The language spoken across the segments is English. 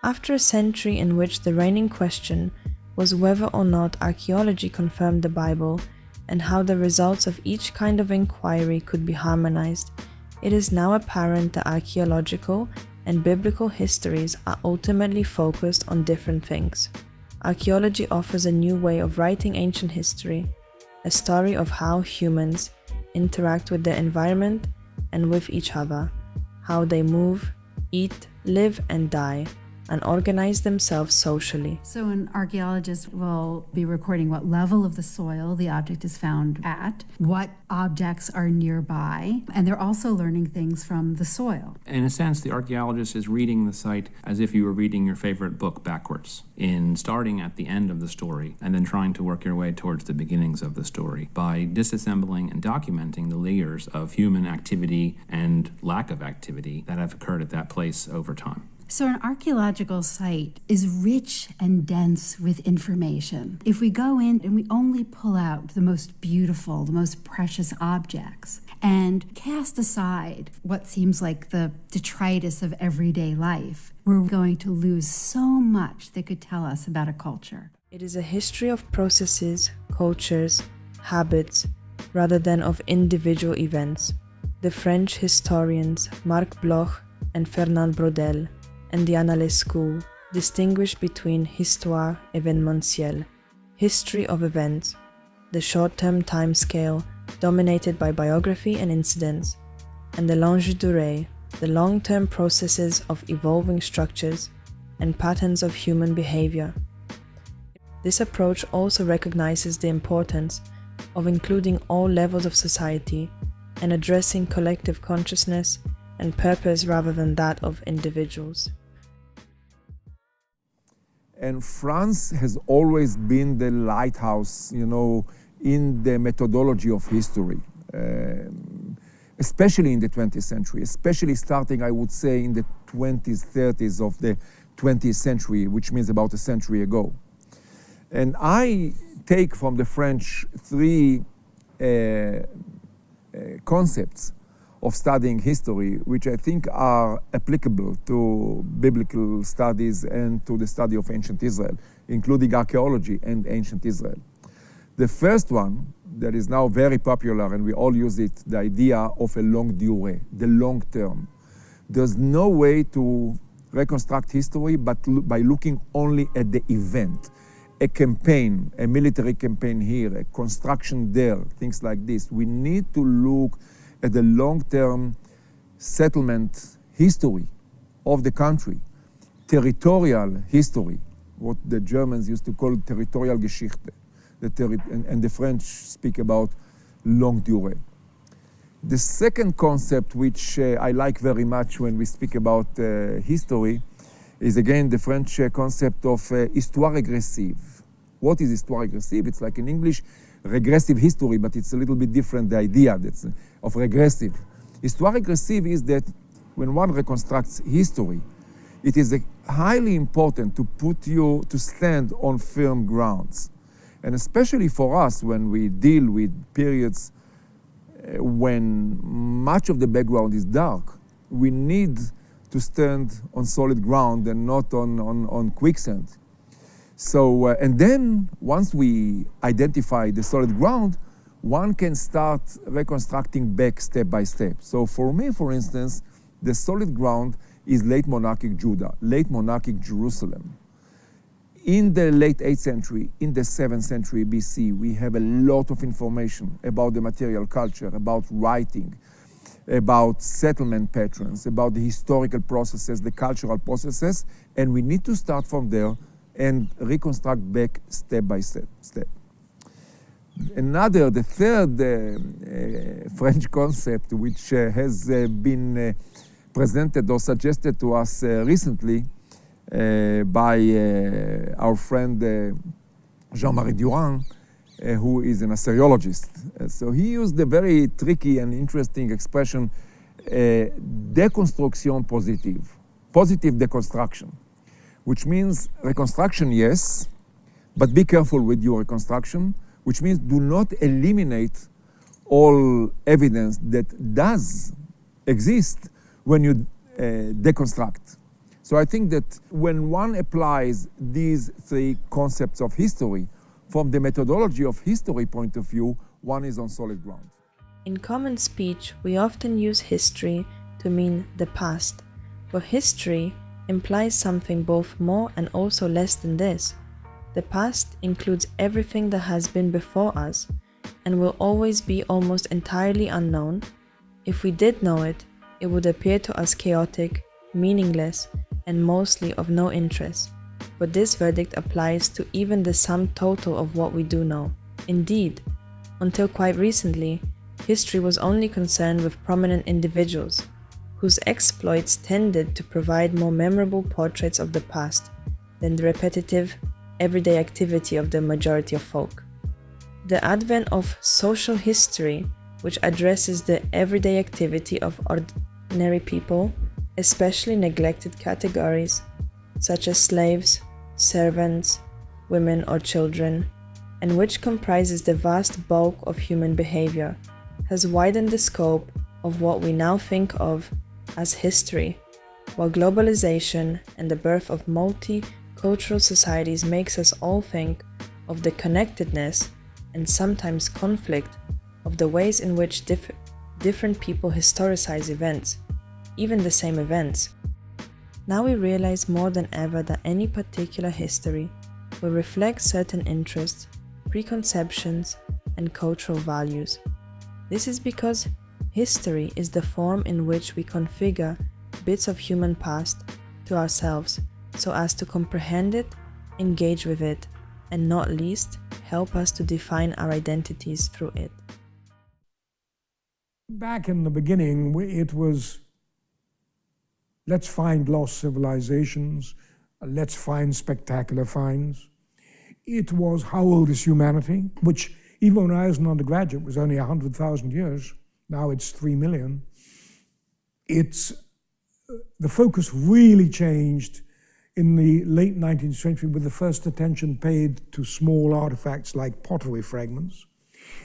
After a century in which the reigning question was whether or not archaeology confirmed the Bible and how the results of each kind of inquiry could be harmonized, it is now apparent that archaeological and biblical histories are ultimately focused on different things. Archaeology offers a new way of writing ancient history, a story of how humans interact with their environment and with each other, how they move, eat, live, and die, and organize themselves socially. So an archaeologist will be recording what level of the soil the object is found at, what objects are nearby, and they're also learning things from the soil. In a sense, the archaeologist is reading the site as if you were reading your favorite book backwards, in starting at the end of the story and then trying to work your way towards the beginnings of the story by disassembling and documenting the layers of human activity and lack of activity that have occurred at that place over time. So an archaeological site is rich and dense with information. If we go in and we only pull out the most beautiful, the most precious objects, and cast aside what seems like the detritus of everyday life, we're going to lose so much that could tell us about a culture. It is a history of processes, cultures, habits, rather than of individual events. The French historians Marc Bloch and Fernand Braudel and the Annales School distinguish between histoire événementielle, history of events, the short-term time scale dominated by biography and incidents, and the longue durée, the long-term processes of evolving structures and patterns of human behavior. This approach also recognizes the importance of including all levels of society and addressing collective consciousness and purpose rather than that of individuals. And France has always been the lighthouse, in the methodology of history, especially in the 20th century, especially starting, I would say, in the 20s, 30s of the 20th century, which means about a century ago. And I take from the French three concepts of studying history, which I think are applicable to biblical studies and to the study of ancient Israel, including archaeology and ancient Israel. The first one, that is now very popular and we all use it, the idea of a longue durée, the long term. There's no way to reconstruct history but by looking only at the event. A campaign, a military campaign here, a construction there, things like this. We need to look at the long-term settlement history of the country, territorial history, what the Germans used to call territorial Geschichte, and the French speak about longue durée. The second concept, which I like very much when we speak about history, is again the French concept of histoire régressive. What is histoire régressive? It's like in English, regressive history, but it's a little bit different, the idea that's of regressive. Histoire régressive is that when one reconstructs history, it is highly important to stand on firm grounds. And especially for us, when we deal with periods when much of the background is dark, we need to stand on solid ground and not on quicksand. So, and then once we identify the solid ground, one can start reconstructing back step by step. So for me, for instance, the solid ground is late monarchic Judah, late monarchic Jerusalem. In the late 8th century, in the 7th century BC, we have a lot of information about the material culture, about writing, about settlement patterns, about the historical processes, the cultural processes, and we need to start from there and reconstruct back step by step. The third French concept, which has been presented or suggested to us recently by our friend Jean-Marie Durand, who is an archaeologist. So he used a very tricky and interesting expression, deconstruction positive, positive deconstruction, which means reconstruction, yes, but be careful with your reconstruction, which means do not eliminate all evidence that does exist when you deconstruct. So I think that when one applies these three concepts of history, from the methodology of history point of view, one is on solid ground. In common speech, we often use history to mean the past, but history implies something both more and also less than this. The past includes everything that has been before us and will always be almost entirely unknown. If we did know it, it would appear to us chaotic, meaningless, and mostly of no interest. But this verdict applies to even the sum total of what we do know. Indeed, until quite recently, history was only concerned with prominent individuals, whose exploits tended to provide more memorable portraits of the past than the repetitive, everyday activity of the majority of folk. The advent of social history, which addresses the everyday activity of ordinary people, especially neglected categories such as slaves, servants, women or children, and which comprises the vast bulk of human behavior, has widened the scope of what we now think of as history, while globalization and the birth of multicultural societies makes us all think of the connectedness and sometimes conflict of the ways in which different people historicize events, even the same events. Now we realize more than ever that any particular history will reflect certain interests, preconceptions, and cultural values. This is because history is the form in which we configure bits of human past to ourselves so as to comprehend it, engage with it, and not least, help us to define our identities through it. Back in the beginning, it was, let's find lost civilizations, let's find spectacular finds. It was, how old is humanity? Which, even when I was an undergraduate, was only 100,000 years. Now it's 3 million. The focus really changed in the late 19th century with the first attention paid to small artifacts like pottery fragments.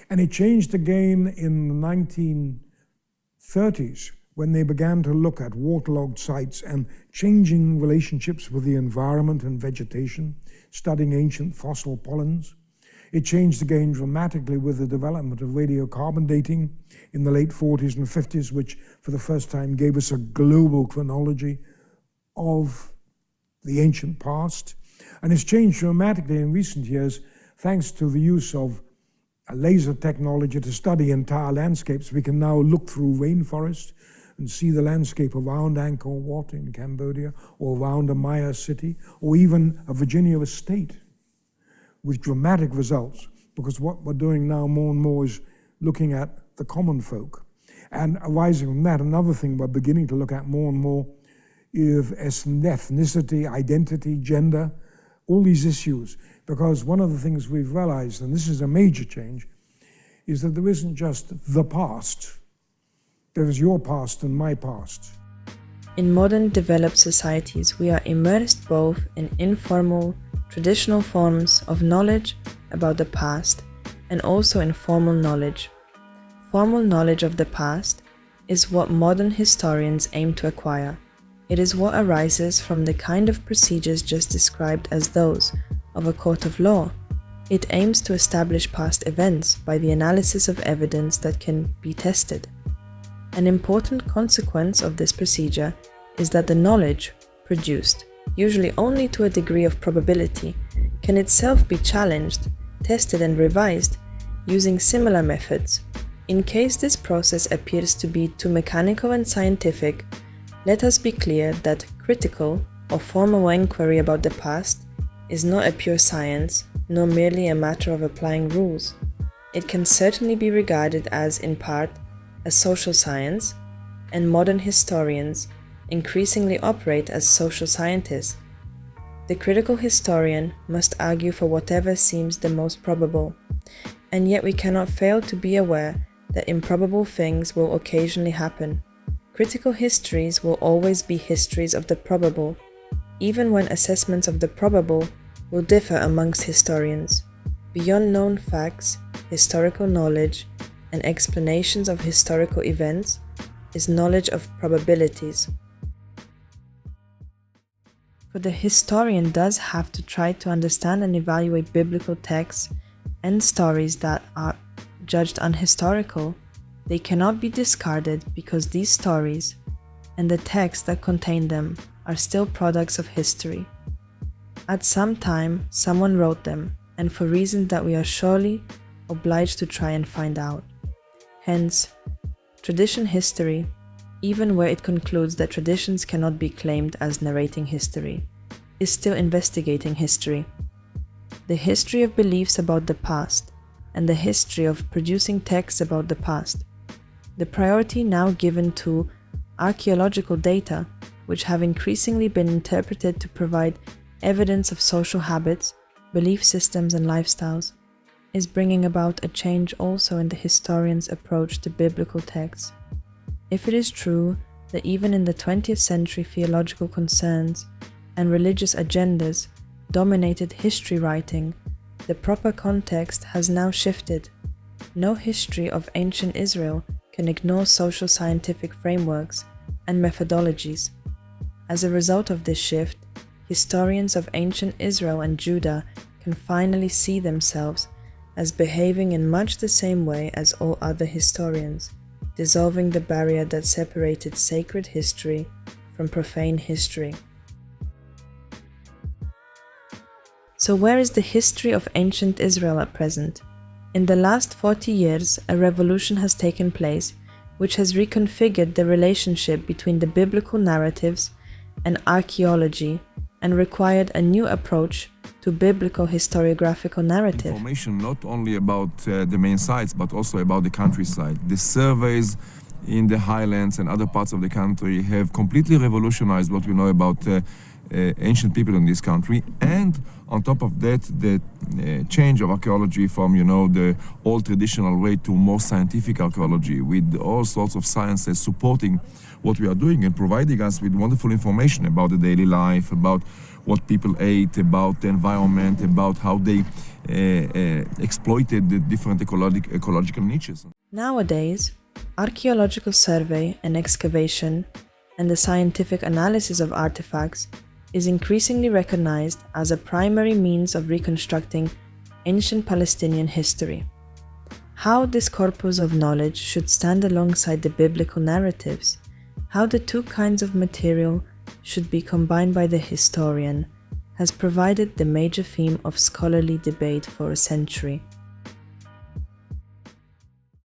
And it changed again in the 1930s when they began to look at waterlogged sites and changing relationships with the environment and vegetation, studying ancient fossil pollens. It changed again dramatically with the development of radiocarbon dating in the late 40s and 50s, which for the first time gave us a global chronology of the ancient past. And it's changed dramatically in recent years thanks to the use of laser technology to study entire landscapes. We can now look through rainforest and see the landscape around Angkor Wat in Cambodia, or around a Maya city, or even a Virginia estate, with dramatic results, because what we're doing now more and more is looking at the common folk. And arising from that, another thing we're beginning to look at more and more is ethnicity, identity, gender, all these issues. Because one of the things we've realized, and this is a major change, is that there isn't just the past. There is your past and my past. In modern developed societies, we are immersed both in informal, traditional forms of knowledge about the past and also in formal knowledge. Formal knowledge of the past is what modern historians aim to acquire. It is what arises from the kind of procedures just described as those of a court of law. It aims to establish past events by the analysis of evidence that can be tested. An important consequence of this procedure is that the knowledge produced, usually only to a degree of probability, can itself be challenged, tested and revised using similar methods. In case this process appears to be too mechanical and scientific, let us be clear that critical or formal inquiry about the past is not a pure science, nor merely a matter of applying rules. It can certainly be regarded as, in part, a social science, and modern historians increasingly operate as social scientists. The critical historian must argue for whatever seems the most probable, and yet we cannot fail to be aware that improbable things will occasionally happen. Critical histories will always be histories of the probable, even when assessments of the probable will differ amongst historians. Beyond known facts, historical knowledge, and explanations of historical events is knowledge of probabilities. But the historian does have to try to understand and evaluate biblical texts and stories that are judged unhistorical. They cannot be discarded because these stories and the texts that contain them are still products of history. At some time, someone wrote them, and for reasons that we are surely obliged to try and find out. Hence, tradition history, even where it concludes that traditions cannot be claimed as narrating history, is still investigating history. The history of beliefs about the past, and the history of producing texts about the past. The priority now given to archaeological data, which have increasingly been interpreted to provide evidence of social habits, belief systems, and lifestyles, is bringing about a change also in the historian's approach to biblical texts. If it is true that even in the 20th century theological concerns and religious agendas dominated history writing, the proper context has now shifted. No history of ancient Israel can ignore social scientific frameworks and methodologies. As a result of this shift, historians of ancient Israel and Judah can finally see themselves as behaving in much the same way as all other historians, dissolving the barrier that separated sacred history from profane history. So where is the history of ancient Israel at present? In the last 40 years, a revolution has taken place which has reconfigured the relationship between the biblical narratives and archaeology and required a new approach to biblical historiographical narrative. Information not only about the main sites, but also about the countryside. The surveys in the highlands and other parts of the country have completely revolutionized what we know about ancient people in this country. And on top of that, the change of archaeology from, the old traditional way to more scientific archaeology with all sorts of sciences supporting what we are doing and providing us with wonderful information about the daily life, about what people ate, about the environment, about how they exploited the different ecological niches. Nowadays, archaeological survey and excavation and the scientific analysis of artifacts is increasingly recognized as a primary means of reconstructing ancient Palestinian history. How this corpus of knowledge should stand alongside the biblical narratives, how the two kinds of material should be combined by the historian, has provided the major theme of scholarly debate for a century.